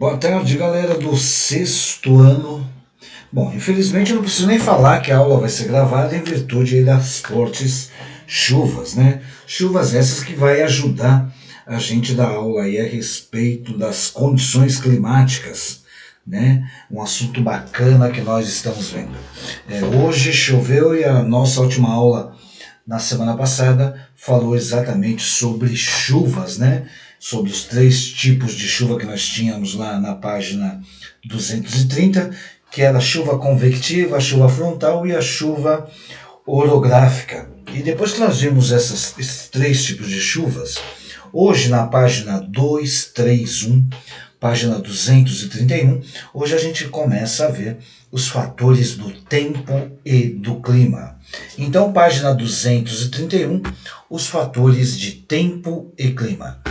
Boa tarde, galera do sexto ano. Bom, infelizmente eu não preciso nem falar que a aula vai ser gravada em virtude aí das fortes chuvas, né? Chuvas essas que vai ajudar a gente da aula aí a respeito das condições climáticas, né? Um assunto bacana que nós estamos vendo. Hoje choveu e a nossa última aula na semana passada falou exatamente sobre chuvas, né? Sobre os três tipos de chuva que nós tínhamos lá na página 230, que era a chuva convectiva, a chuva frontal e a chuva orográfica. E depois que nós vimos esses três tipos de chuvas, hoje na página 231, página 231, hoje a gente começa a ver os fatores do tempo e do clima. Então, página 231, os fatores de tempo e clima.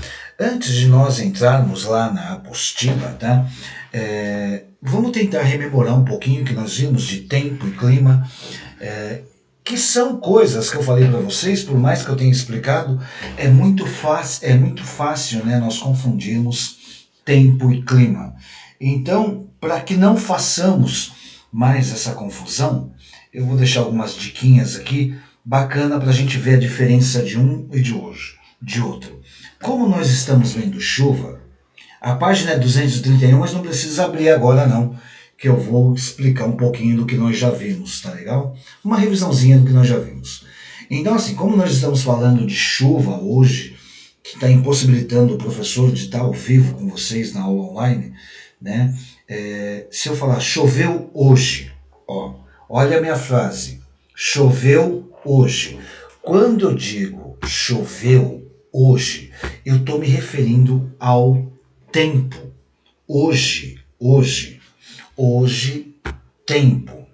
Antes de nós entrarmos lá na apostila, tá? Vamos tentar rememorar um pouquinho o que nós vimos de tempo e clima, que são coisas que eu falei para vocês, por mais que eu tenha explicado, é muito fácil, né, nós confundirmos tempo e clima. Então, para que não façamos mais essa confusão, eu vou deixar algumas diquinhas aqui, bacana para a gente ver a diferença de um e de outro. Como nós estamos vendo chuva, a página é 231, mas não precisa abrir agora não, que eu vou explicar um pouquinho do que nós já vimos, tá legal? Uma revisãozinha do que nós já vimos. Então, assim, como nós estamos falando de chuva hoje, que está impossibilitando o professor de estar ao vivo com vocês na aula online, né? Se eu falar choveu hoje, olha a minha frase, choveu hoje. Quando eu digo choveu hoje, eu estou me referindo ao tempo. Hoje, tempo.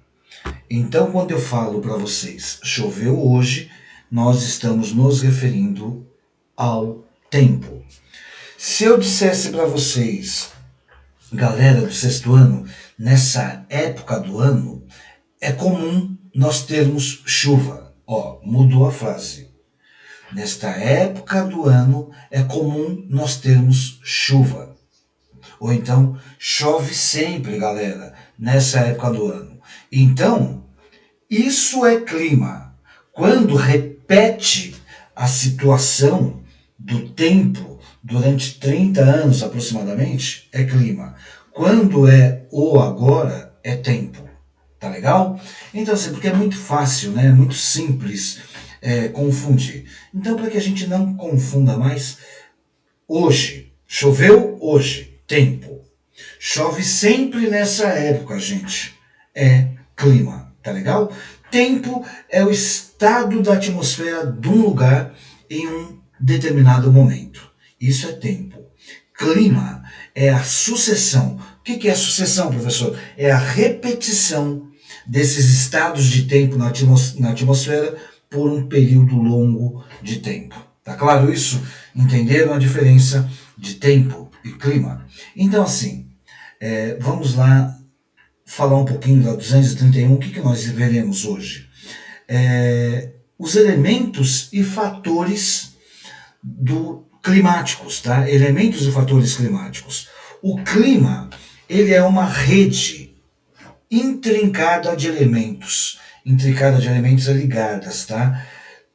Então, quando eu falo para vocês choveu hoje, nós estamos nos referindo ao tempo. Se eu dissesse para vocês, galera do sexto ano, nessa época do ano, é comum nós termos chuva. Mudou a frase. Nesta época do ano, é comum nós termos chuva. Ou então, chove sempre, galera, nessa época do ano. Então, isso é clima. Quando repete a situação do tempo durante 30 anos aproximadamente, é clima. Quando é o agora, é tempo. Tá legal? Então, assim, porque é muito fácil, né? É muito simples confundir. Então, para que a gente não confunda mais, hoje, choveu hoje, tempo. Chove sempre nessa época, gente. É clima, tá legal? Tempo é o estado da atmosfera de um lugar em um determinado momento. Isso é tempo. Clima é a sucessão. O que é a sucessão, professor? É a repetição desses estados de tempo na atmosfera por um período longo de tempo. Tá claro isso? Entenderam a diferença de tempo e clima? Então, assim, vamos lá falar um pouquinho da 231. O que nós veremos hoje? Os elementos e fatores climáticos, tá? Elementos e fatores climáticos. O clima, ele é uma rede intrincada de elementos ligadas, tá?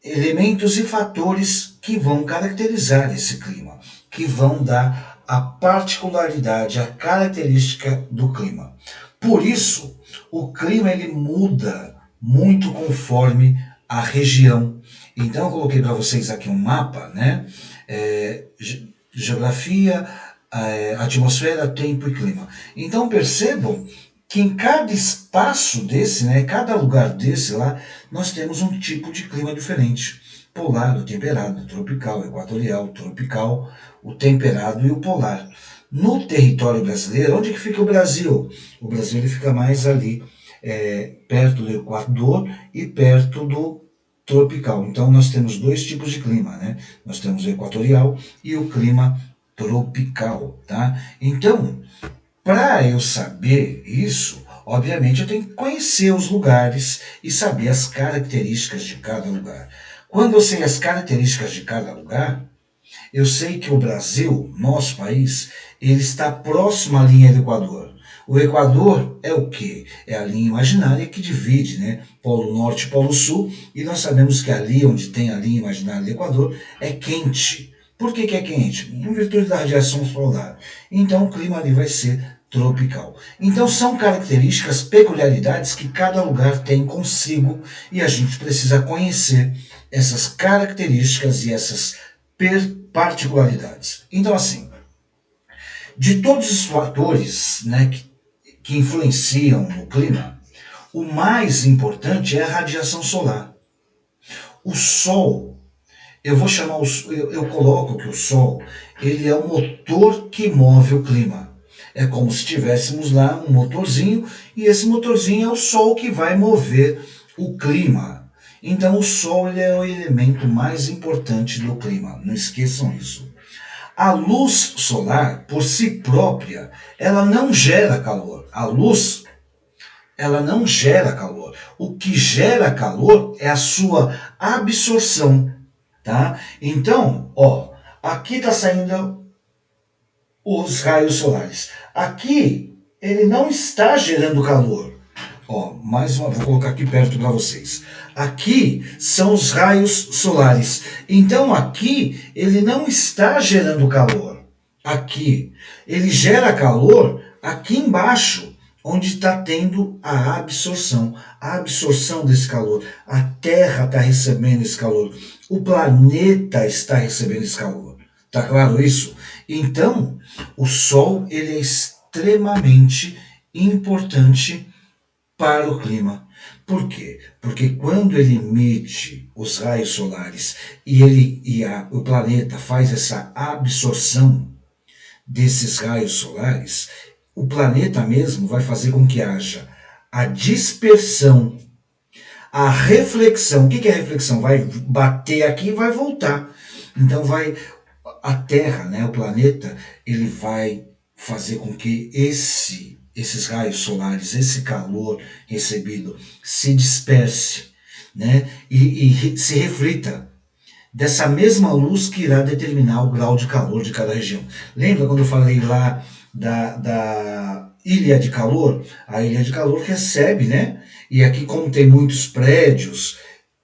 Elementos e fatores que vão caracterizar esse clima, que vão dar a particularidade, a característica do clima. Por isso, o clima ele muda muito conforme a região. Então eu coloquei para vocês aqui um mapa, né? Geografia, atmosfera, tempo e clima. Então percebam que em cada espaço desse, né, cada lugar desse lá, nós temos um tipo de clima diferente. Polar, o temperado, o tropical, o equatorial, o tropical, o temperado e o polar. No território brasileiro, onde que fica o Brasil? O Brasil ele fica mais ali, perto do Equador e perto do tropical. Então nós temos dois tipos de clima, né? Nós temos o equatorial e o clima tropical, tá? Então, para eu saber isso, obviamente eu tenho que conhecer os lugares e saber as características de cada lugar. Quando eu sei as características de cada lugar, eu sei que o Brasil, nosso país, ele está próximo à linha do Equador. O Equador é o quê? É a linha imaginária que divide, né, Polo Norte e Polo Sul, e nós sabemos que ali onde tem a linha imaginária do Equador é quente. Por que é quente? Em virtude da radiação solar. Então o clima ali vai ser tropical. Então são características, peculiaridades que cada lugar tem consigo e a gente precisa conhecer essas características e essas particularidades. Então assim, de todos os fatores, né, que influenciam no clima, o mais importante é a radiação solar. O Sol, eu coloco que o Sol, ele é o motor que move o clima. É como se tivéssemos lá um motorzinho e esse motorzinho é o Sol que vai mover o clima. Então o Sol ele é o elemento mais importante do clima, não esqueçam isso. A luz solar, por si própria, ela não gera calor. A luz, ela não gera calor. O que gera calor é a sua absorção, tá? Então, ó, aqui está saindo os raios solares. Aqui, ele não está gerando calor. Ó, mais uma, vou colocar aqui perto para vocês. Aqui são os raios solares. Então aqui ele não está gerando calor. Aqui ele gera calor aqui embaixo, onde está tendo a absorção. A absorção desse calor. A Terra está recebendo esse calor. O planeta está recebendo esse calor. Tá claro isso? Então o Sol ele é extremamente importante para o clima. Por quê? Porque quando ele emite os raios solares e o planeta faz essa absorção desses raios solares, o planeta mesmo vai fazer com que haja a dispersão, a reflexão. O que é reflexão? Vai bater aqui e vai voltar. Então a Terra, né, o planeta, ele vai fazer com que esses raios solares, esse calor recebido se disperse, né, e se reflita dessa mesma luz que irá determinar o grau de calor de cada região. Lembra quando eu falei lá da ilha de calor? A ilha de calor recebe, né? E aqui, como tem muitos prédios,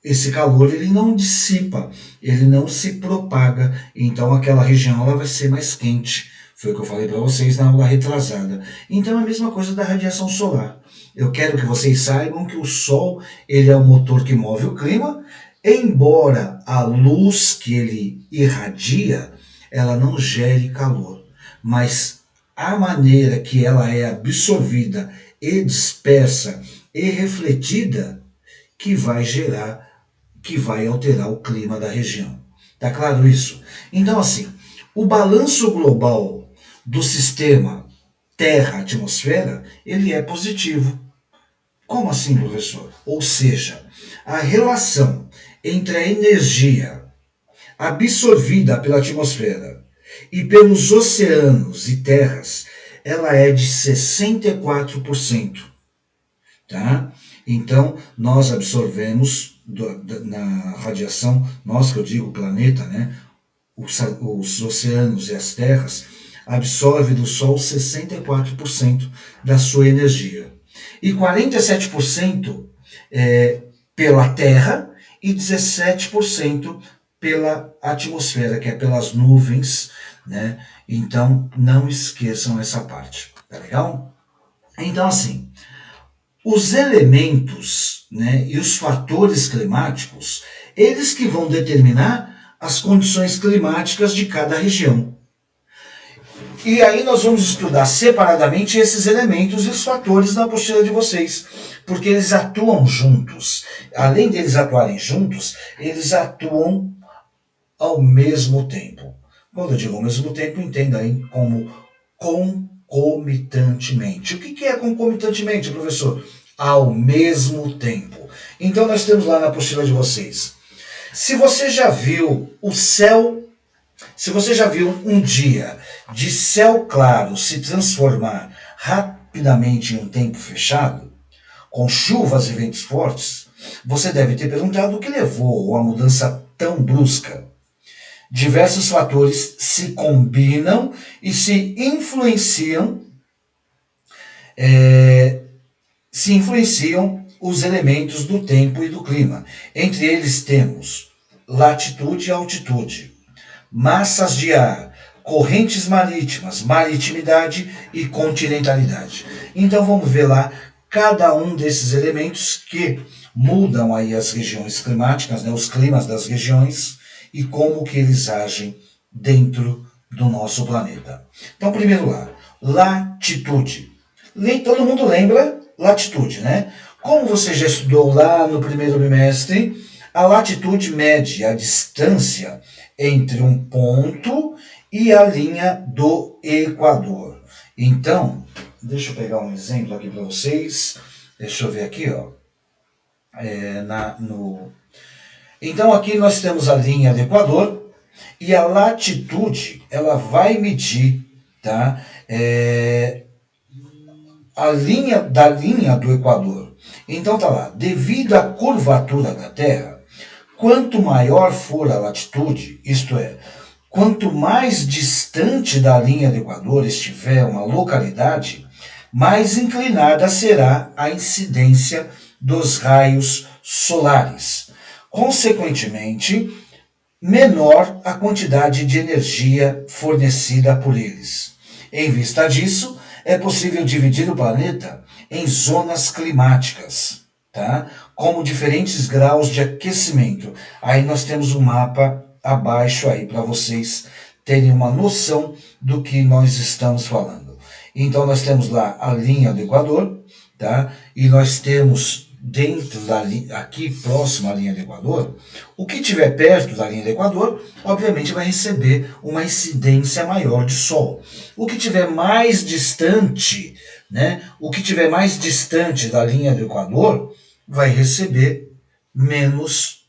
esse calor ele não dissipa, ele não se propaga, então aquela região ela vai ser mais quente. Foi o que eu falei para vocês na aula retrasada. Então é a mesma coisa da radiação solar. Eu quero que vocês saibam que o Sol ele é o motor que move o clima, embora a luz que ele irradia, ela não gere calor, mas a maneira que ela é absorvida e dispersa e refletida que vai gerar, que vai alterar o clima da região. Tá claro isso? Então assim, o balanço global do sistema Terra-atmosfera, ele é positivo. Como assim, professor? Ou seja, a relação entre a energia absorvida pela atmosfera e pelos oceanos e terras, ela é de 64%. Tá? Então, nós absorvemos na radiação, nós que eu digo planeta, né? Os oceanos e as terras, absorve do Sol 64% da sua energia. E 47% pela Terra e 17% pela atmosfera, que é pelas nuvens, né? Então, não esqueçam essa parte, tá legal? Então, assim, os elementos, né, e os fatores climáticos, eles que vão determinar as condições climáticas de cada região. E aí nós vamos estudar separadamente esses elementos e os fatores na apostila de vocês, porque eles atuam juntos. Além deles atuarem juntos, eles atuam ao mesmo tempo. Quando eu digo ao mesmo tempo, entenda aí como concomitantemente. O que é concomitantemente, professor? Ao mesmo tempo. Então nós temos lá na apostila de vocês. Se você já viu o céu, se você já viu um dia de céu claro se transformar rapidamente em um tempo fechado, com chuvas e ventos fortes, você deve ter perguntado o que levou a uma mudança tão brusca. diversos fatores se combinam e se influenciam os elementos do tempo e do clima. Entre eles temos latitude e altitude, massas de ar, correntes marítimas, maritimidade e continentalidade. Então vamos ver lá cada um desses elementos que mudam aí as regiões climáticas, né, os climas das regiões e como que eles agem dentro do nosso planeta. Então, primeiro lá, latitude. Todo mundo lembra latitude, né? Como você já estudou lá no primeiro bimestre, a latitude mede a distância entre um ponto e a linha do Equador. Então, deixa eu pegar um exemplo aqui para vocês. Deixa eu ver aqui, ó. Então aqui nós temos a linha do Equador e a latitude, ela vai medir, tá? A linha do Equador. Então tá lá, devido à curvatura da Terra, quanto maior for a latitude, isto é, quanto mais distante da linha do Equador estiver uma localidade, mais inclinada será a incidência dos raios solares. Consequentemente, menor a quantidade de energia fornecida por eles. Em vista disso, é possível dividir o planeta em zonas climáticas, tá? Como diferentes graus de aquecimento. Aí nós temos um mapa abaixo aí para vocês terem uma noção do que nós estamos falando. Então nós temos lá a linha do Equador, tá? E nós temos dentro aqui próximo à linha do Equador, o que estiver perto da linha do Equador, obviamente vai receber uma incidência maior de sol. O que estiver mais distante, né? O que estiver mais distante da linha do Equador vai receber menos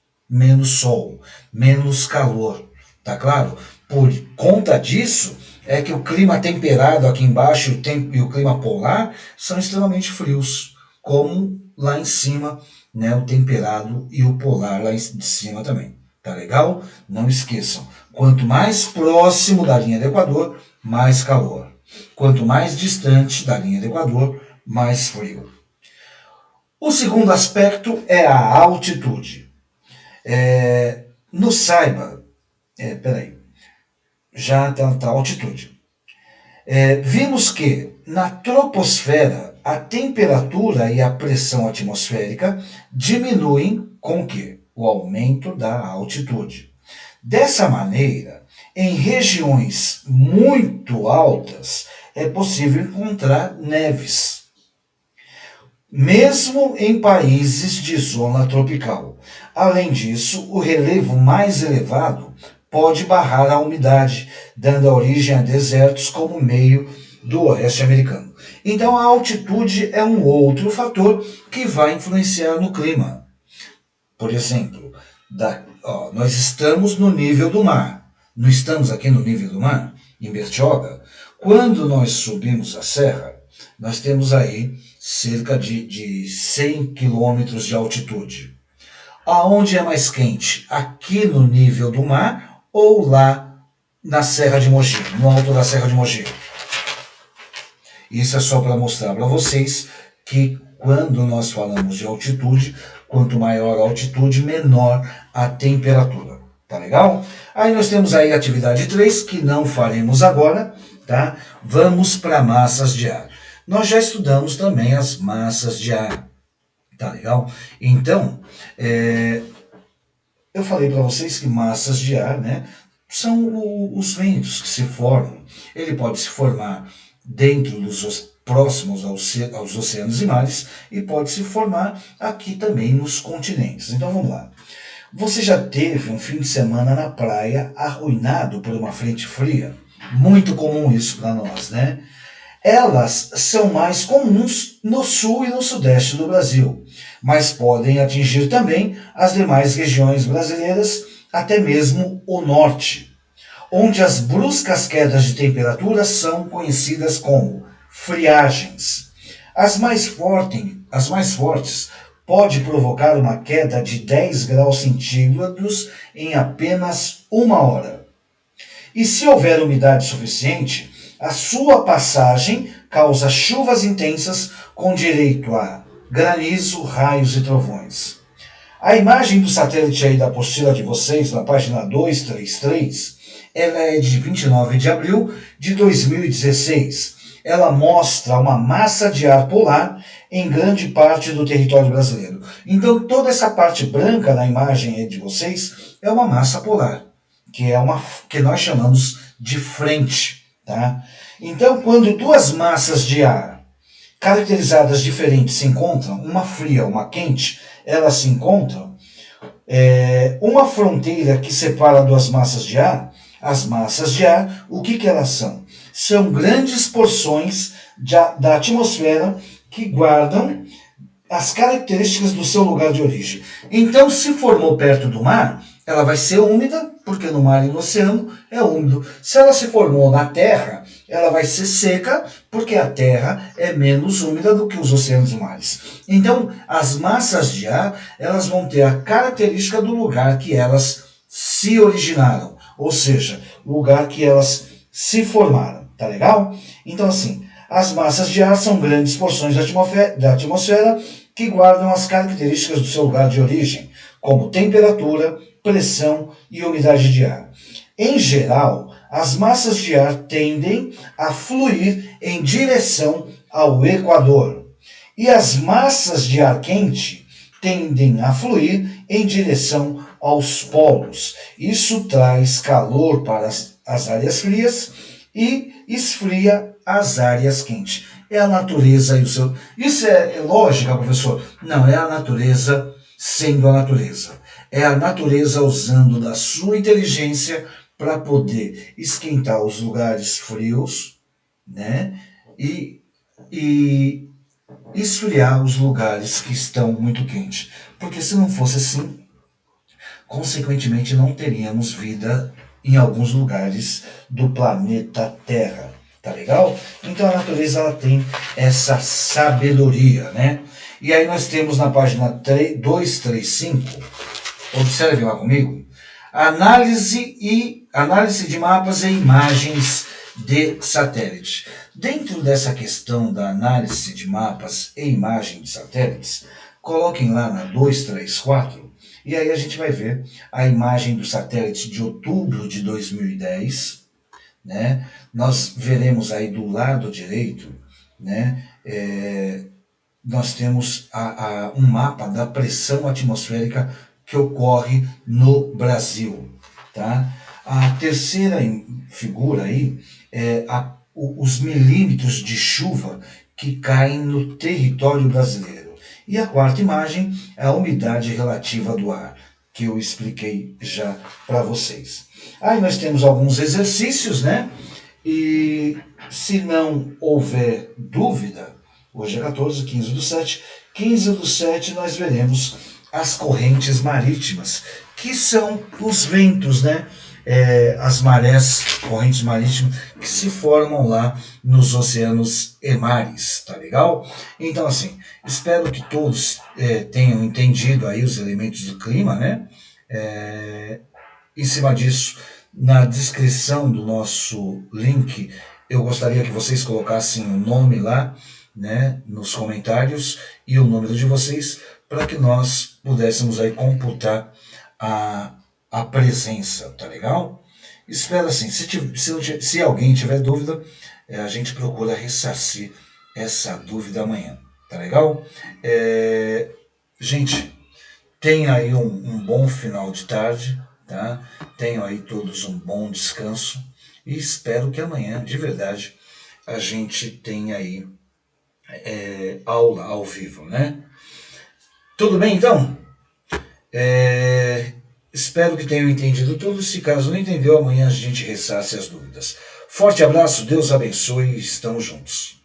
sol, menos calor, tá claro? Por conta disso, é que o clima temperado aqui embaixo e o clima polar são extremamente frios, como lá em cima, né, o temperado e o polar lá de cima também. Tá legal? Não esqueçam, quanto mais próximo da linha do Equador, mais calor. Quanto mais distante da linha do Equador, mais frio. O segundo aspecto é a altitude. Já está a altitude. Vimos que na troposfera a temperatura e a pressão atmosférica diminuem com o aumento da altitude. Dessa maneira, em regiões muito altas é possível encontrar neves, mesmo em países de zona tropical. Além disso, o relevo mais elevado pode barrar a umidade, dando origem a desertos como o meio do oeste americano. Então a altitude é um outro fator que vai influenciar no clima. Por exemplo, nós estamos no nível do mar. Não estamos aqui no nível do mar, em Bertioga. Quando nós subimos a serra, nós temos aí cerca de 100 quilômetros de altitude. Aonde é mais quente? Aqui no nível do mar ou lá na Serra de Mogi, no alto da Serra de Mogi? Isso é só para mostrar para vocês que quando nós falamos de altitude, quanto maior a altitude, menor a temperatura. Tá legal? Aí nós temos aí a atividade 3, que não faremos agora, tá? Vamos para massas de ar. Nós já estudamos também as massas de ar. Tá legal? Então, eu falei para vocês que massas de ar, né, são os ventos que se formam. Ele pode se formar dentro próximos aos oceanos e mares e pode se formar aqui também nos continentes. Então vamos lá. Você já teve um fim de semana na praia arruinado por uma frente fria? Muito comum isso para nós, né? Elas são mais comuns no sul e no sudeste do Brasil, mas podem atingir também as demais regiões brasileiras, até mesmo o norte, onde as bruscas quedas de temperatura são conhecidas como friagens. As mais fortes pode provocar uma queda de 10 graus centígrados em apenas uma hora. E se houver umidade suficiente, a sua passagem causa chuvas intensas com direito a granizo, raios e trovões. A imagem do satélite aí da apostila de vocês, na página 233, ela é de 29 de abril de 2016. Ela mostra uma massa de ar polar em grande parte do território brasileiro. Então toda essa parte branca na imagem aí de vocês é uma massa polar, que nós chamamos de frente. Tá? Então quando duas massas de ar caracterizadas diferentes se encontram, uma fria, uma quente, elas se encontram, uma fronteira que separa duas massas de ar, as massas de ar, o que elas são? São grandes porções da atmosfera que guardam as características do seu lugar de origem. Então, se formou perto do mar, ela vai ser úmida, porque no mar e no oceano é úmido. Se ela se formou na terra, ela vai ser seca, porque a terra é menos úmida do que os oceanos e mares. Então, as massas de ar, elas vão ter a característica do lugar que elas se originaram, ou seja, o lugar que elas se formaram. Tá legal? Então, assim, as massas de ar são grandes porções da atmosfera que guardam as características do seu lugar de origem, como temperatura, pressão e umidade de ar. Em geral, as massas de ar tendem a fluir em direção ao Equador, e as massas de ar quente tendem a fluir em direção aos polos. Isso traz calor para as áreas frias e esfria as áreas quentes. É a natureza e o seu... Isso é lógica, professor? Não, é a natureza sendo a natureza. É a natureza usando da sua inteligência para poder esquentar os lugares frios, né? E esfriar os lugares que estão muito quentes. Porque se não fosse assim, consequentemente não teríamos vida em alguns lugares do planeta Terra. Tá legal? Então a natureza ela tem essa sabedoria, né? E aí nós temos na página 235, observe lá comigo, análise de mapas e imagens de satélite. Dentro dessa questão da análise de mapas e imagem de satélites, coloquem lá na 234, e aí a gente vai ver a imagem do satélite de outubro de 2010, né? Nós veremos aí do lado direito, né? Nós temos um mapa da pressão atmosférica que ocorre no Brasil. Tá? A terceira figura aí é os milímetros de chuva que caem no território brasileiro. E a quarta imagem é a umidade relativa do ar, que eu expliquei já para vocês. Aí nós temos alguns exercícios, né? E se não houver dúvida, hoje é 14, 15/7, 15/7 nós veremos as correntes marítimas, que são os ventos, né? As marés, correntes marítimas, que se formam lá nos oceanos e mares, tá legal? Então, assim, espero que todos tenham entendido aí os elementos do clima, né? Em cima disso, na descrição do nosso link, eu gostaria que vocês colocassem o nome lá, né, nos comentários e o número de vocês, para que nós pudéssemos aí computar a presença, tá legal? Espero assim, se alguém tiver dúvida, a gente procura ressarcir essa dúvida amanhã, tá legal? Gente, tenha aí um bom final de tarde, tá? Tenham aí todos um bom descanso e espero que amanhã, de verdade, a gente tenha aí aula ao vivo, né? Tudo bem, então? Espero que tenham entendido tudo. Se caso não entendeu, amanhã a gente ressarce as dúvidas. Forte abraço, Deus abençoe e estamos juntos.